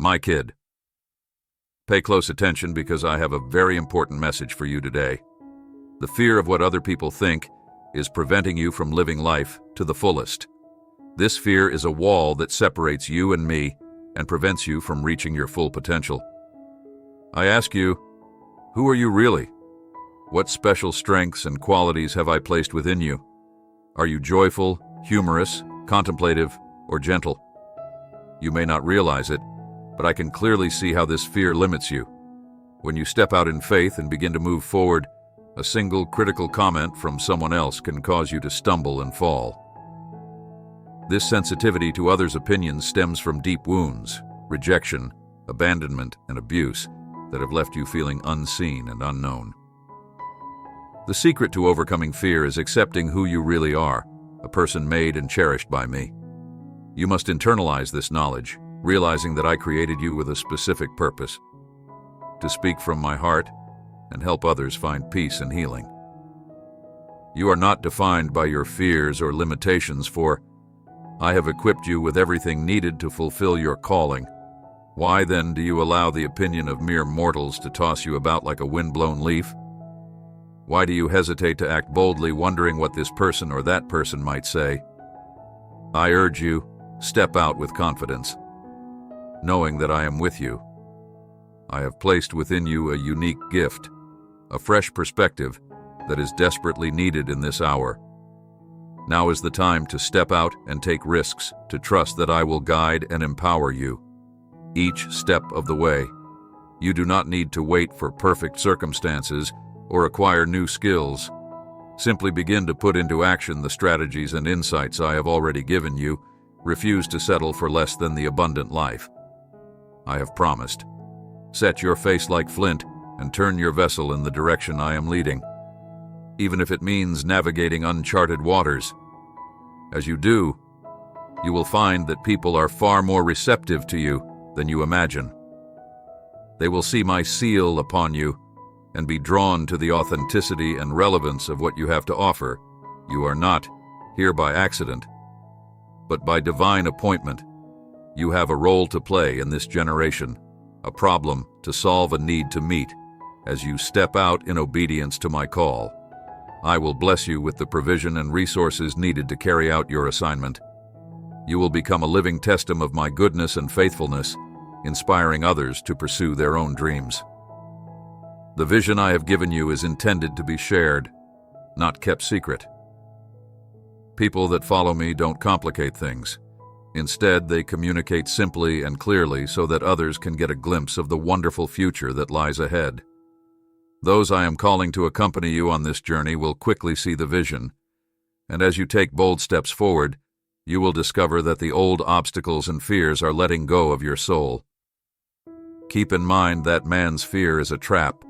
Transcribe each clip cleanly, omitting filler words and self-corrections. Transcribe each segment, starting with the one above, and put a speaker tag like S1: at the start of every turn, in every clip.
S1: My kid, pay close attention because I have a very important message for you today. The fear of what other people think is preventing you from living life to the fullest. This fear is a wall that separates you and me and prevents you from reaching your full potential. I ask you, who are you really? What special strengths and qualities have I placed within you? Are you joyful, humorous, contemplative, or gentle? You may not realize it, but I can clearly see how this fear limits you. When you step out in faith and begin to move forward, a single critical comment from someone else can cause you to stumble and fall. This sensitivity to others' opinions stems from deep wounds, rejection, abandonment, and abuse that have left you feeling unseen and unknown. The secret to overcoming fear is accepting who you really are, a person made and cherished by me. You must internalize this knowledge, realizing that I created you with a specific purpose: to speak from my heart and help others find peace and healing. You are not defined by your fears or limitations, for I have equipped you with everything needed to fulfill your calling. Why then do you allow the opinion of mere mortals to toss you about like a wind-blown leaf? Why do you hesitate to act boldly, wondering what this person or that person might say? I urge you, step out with confidence, knowing that I am with you. I have placed within you a unique gift, a fresh perspective that is desperately needed in this hour. Now is the time to step out and take risks, to trust that I will guide and empower you each step of the way. You do not need to wait for perfect circumstances or acquire new skills. Simply begin to put into action the strategies and insights I have already given you. Refuse to settle for less than the abundant life I have promised. Set your face like flint and turn your vessel in the direction I am leading, even if it means navigating uncharted waters. As you do, you will find that people are far more receptive to you than you imagine. They will see my seal upon you and be drawn to the authenticity and relevance of what you have to offer. You are not here by accident, but by divine appointment. You have a role to play in this generation, a problem to solve, a need to meet. As you step out in obedience to my call, I will bless you with the provision and resources needed to carry out your assignment. You will become a living testimony of my goodness and faithfulness, inspiring others to pursue their own dreams. The vision I have given you is intended to be shared, not kept secret. People that follow me don't complicate things. Instead, they communicate simply and clearly so that others can get a glimpse of the wonderful future that lies ahead. Those I am calling to accompany you on this journey will quickly see the vision, and as you take bold steps forward, you will discover that the old obstacles and fears are letting go of your soul. Keep in mind that man's fear is a trap,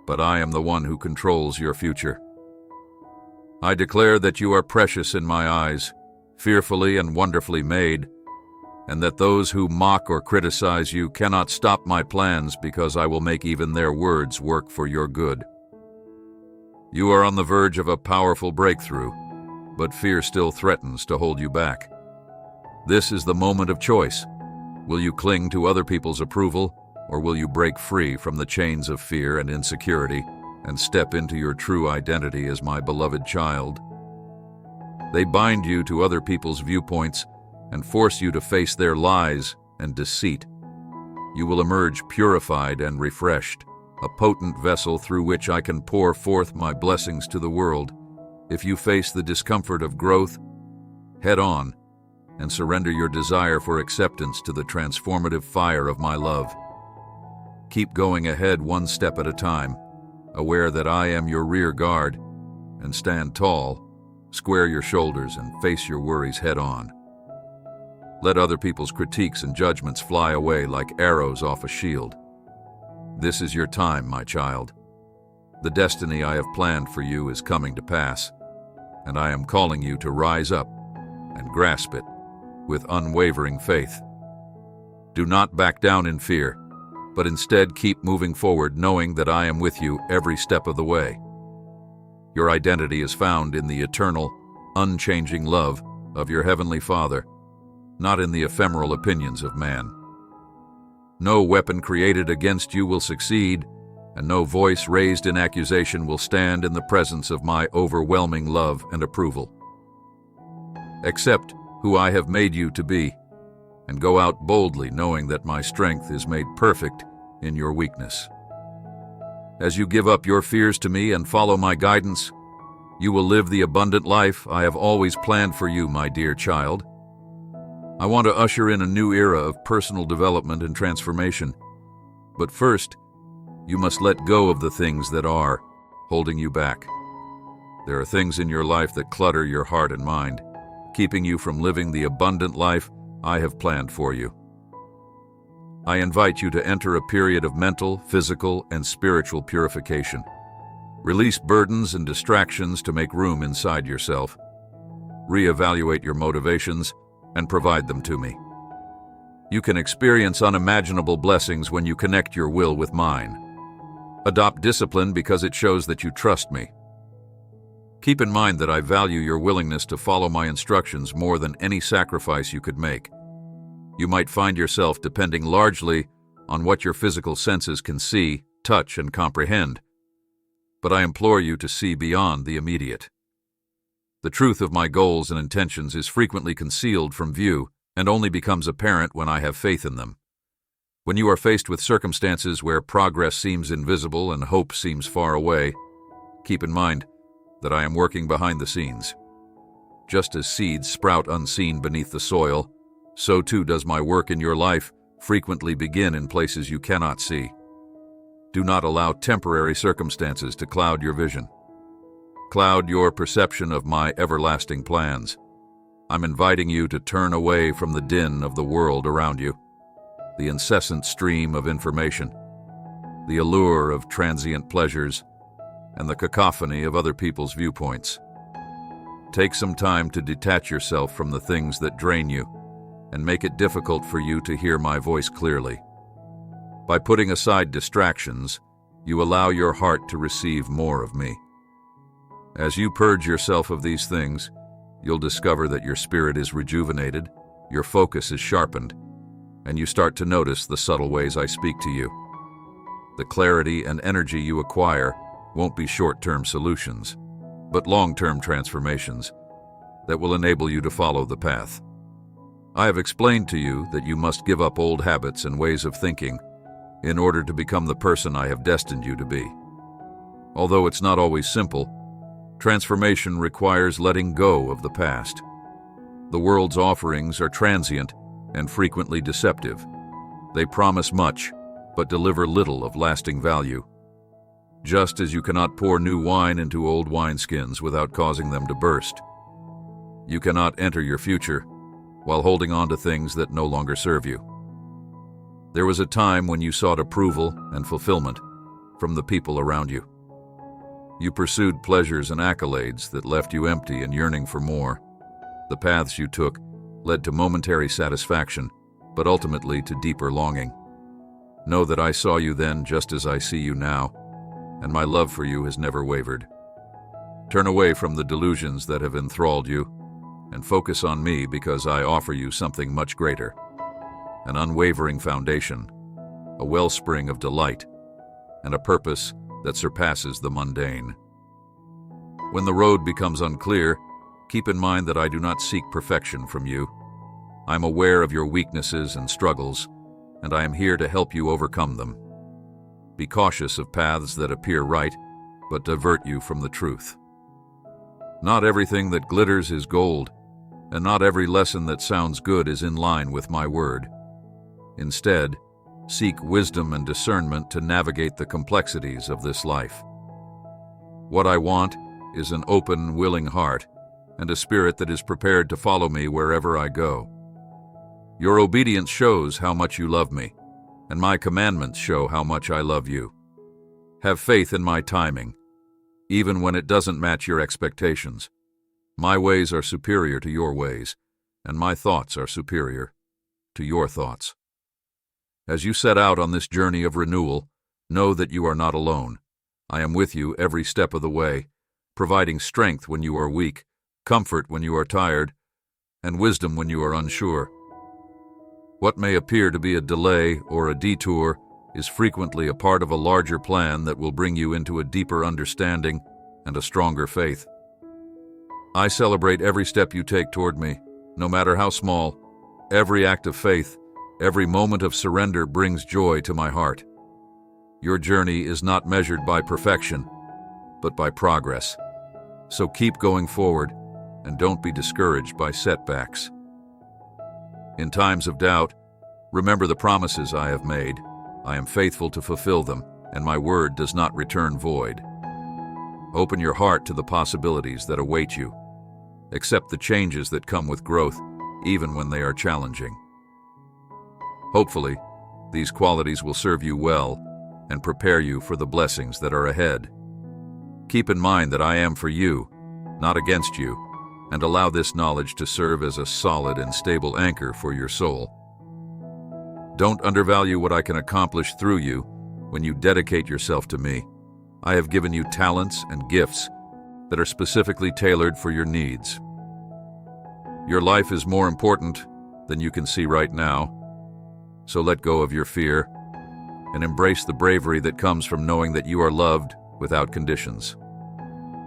S1: but I am the one who controls your future. I declare that you are precious in my eyes, fearfully and wonderfully made, and that those who mock or criticize you cannot stop my plans, because I will make even their words work for your good. You are on the verge of a powerful breakthrough, but fear still threatens to hold you back. This is the moment of choice. Will you cling to other people's approval, or will you break free from the chains of fear and insecurity and step into your true identity as my beloved child? They bind you to other people's viewpoints and force you to face their lies and deceit. You will emerge purified and refreshed, a potent vessel through which I can pour forth my blessings to the world. If you face the discomfort of growth head on and surrender your desire for acceptance to the transformative fire of my love. Keep going ahead one step at a time, aware that I am your rear guard, and stand tall, square your shoulders, and face your worries head on. Let other people's critiques and judgments fly away like arrows off a shield. This is your time, my child. The destiny I have planned for you is coming to pass, and I am calling you to rise up and grasp it with unwavering faith. Do not back down in fear, but instead keep moving forward, knowing that I am with you every step of the way. Your identity is found in the eternal, unchanging love of your Heavenly Father, not in the ephemeral opinions of man. No weapon created against you will succeed, and no voice raised in accusation will stand in the presence of my overwhelming love and approval. Accept who I have made you to be, and go out boldly knowing that my strength is made perfect in your weakness. As you give up your fears to me and follow my guidance, you will live the abundant life I have always planned for you, my dear child. I want to usher in a new era of personal development and transformation. But first, you must let go of the things that are holding you back. There are things in your life that clutter your heart and mind, keeping you from living the abundant life I have planned for you. I invite you to enter a period of mental, physical, and spiritual purification. Release burdens and distractions to make room inside yourself. Reevaluate your motivations and provide them to me. You can experience unimaginable blessings when you connect your will with mine. Adopt discipline because it shows that you trust me. Keep in mind that I value your willingness to follow my instructions more than any sacrifice you could make. You might find yourself depending largely on what your physical senses can see, touch, and comprehend. But I implore you to see beyond the immediate. The truth of my goals and intentions is frequently concealed from view and only becomes apparent when I have faith in them. When you are faced with circumstances where progress seems invisible and hope seems far away, keep in mind that I am working behind the scenes. Just as seeds sprout unseen beneath the soil, so too does my work in your life frequently begin in places you cannot see. Do not allow temporary circumstances to cloud your vision. Cloud your perception of my everlasting plans. I'm inviting you to turn away from the din of the world around you, the incessant stream of information, the allure of transient pleasures, and the cacophony of other people's viewpoints. Take some time to detach yourself from the things that drain you and make it difficult for you to hear my voice clearly. By putting aside distractions, you allow your heart to receive more of me. As you purge yourself of these things, you'll discover that your spirit is rejuvenated, your focus is sharpened, and you start to notice the subtle ways I speak to you. The clarity and energy you acquire won't be short-term solutions, but long-term transformations that will enable you to follow the path. I have explained to you that you must give up old habits and ways of thinking in order to become the person I have destined you to be. Although it's not always simple, transformation requires letting go of the past. The world's offerings are transient and frequently deceptive. They promise much, but deliver little of lasting value. Just as you cannot pour new wine into old wineskins without causing them to burst, you cannot enter your future while holding on to things that no longer serve you. There was a time when you sought approval and fulfillment from the people around you. You pursued pleasures and accolades that left you empty and yearning for more. The paths you took led to momentary satisfaction, but ultimately to deeper longing. Know that I saw you then just as I see you now, and my love for you has never wavered. Turn away from the delusions that have enthralled you, and focus on me because I offer you something much greater. An unwavering foundation, a wellspring of delight, and a purpose that surpasses the mundane. When the road becomes unclear, keep in mind that I do not seek perfection from you. I'm aware of your weaknesses and struggles, and I am here to help you overcome them. Be cautious of paths that appear right, but divert you from the truth. Not everything that glitters is gold, and not every lesson that sounds good is in line with my word. Instead, seek wisdom and discernment to navigate the complexities of this life. What I want is an open, willing heart and a spirit that is prepared to follow me wherever I go. Your obedience shows how much you love me, and my commandments show how much I love you. Have faith in my timing, even when it doesn't match your expectations. My ways are superior to your ways, and my thoughts are superior to your thoughts. As you set out on this journey of renewal, know that you are not alone. I am with you every step of the way, providing strength when you are weak, comfort when you are tired, and wisdom when you are unsure. What may appear to be a delay or a detour is frequently a part of a larger plan that will bring you into a deeper understanding and a stronger faith. I celebrate every step you take toward me, no matter how small. Every act of faith, every moment of surrender brings joy to my heart. Your journey is not measured by perfection, but by progress. So keep going forward and don't be discouraged by setbacks. In times of doubt, remember the promises I have made. I am faithful to fulfill them, and my word does not return void. Open your heart to the possibilities that await you. Accept the changes that come with growth, even when they are challenging. Hopefully, these qualities will serve you well and prepare you for the blessings that are ahead. Keep in mind that I am for you, not against you, and allow this knowledge to serve as a solid and stable anchor for your soul. Don't undervalue what I can accomplish through you when you dedicate yourself to me. I have given you talents and gifts that are specifically tailored for your needs. Your life is more important than you can see right now, so let go of your fear and embrace the bravery that comes from knowing that you are loved without conditions.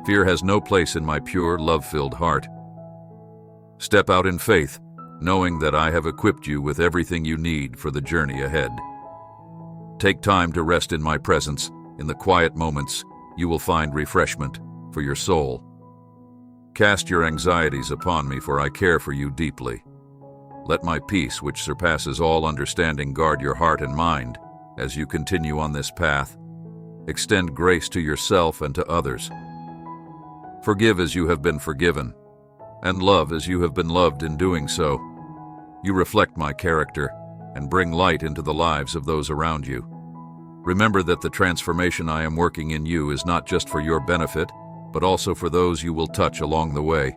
S1: Fear has no place in my pure, love-filled heart. Step out in faith, knowing that I have equipped you with everything you need for the journey ahead. Take time to rest in my presence. In the quiet moments, you will find refreshment for your soul. Cast your anxieties upon me, for I care for you deeply. Let my peace, which surpasses all understanding, guard your heart and mind as you continue on this path. Extend grace to yourself and to others. Forgive as you have been forgiven, and love as you have been loved in doing so. You reflect my character and bring light into the lives of those around you. Remember that the transformation I am working in you is not just for your benefit, but also for those you will touch along the way.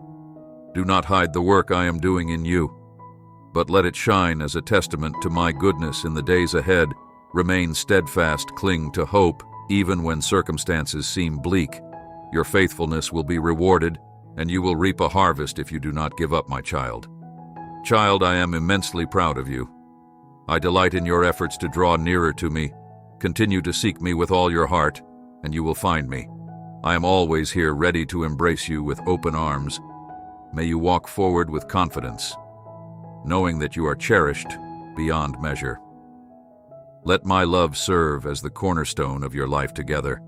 S1: Do not hide the work I am doing in you, but let it shine as a testament to my goodness in the days ahead. Remain steadfast, cling to hope, even when circumstances seem bleak. Your faithfulness will be rewarded, and you will reap a harvest if you do not give up, my child. Child, I am immensely proud of you. I delight in your efforts to draw nearer to me. Continue to seek me with all your heart, and you will find me. I am always here, ready to embrace you with open arms. May you walk forward with confidence, knowing that you are cherished beyond measure. Let my love serve as the cornerstone of your life together.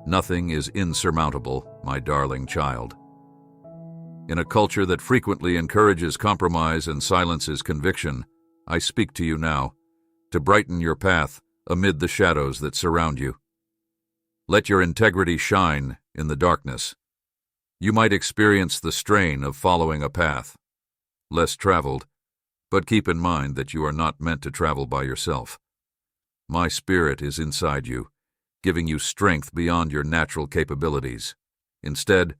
S1: Nothing is insurmountable, my darling child. In a culture that frequently encourages compromise and silences conviction, I speak to you now, to brighten your path amid the shadows that surround you. Let your integrity shine in the darkness. You might experience the strain of following a path less traveled, but keep in mind that you are not meant to travel by yourself. My spirit is inside you, giving you strength beyond your natural capabilities. Instead,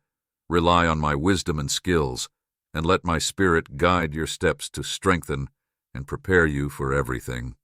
S1: rely on my wisdom and skills, and let my spirit guide your steps to strengthen and prepare you for everything.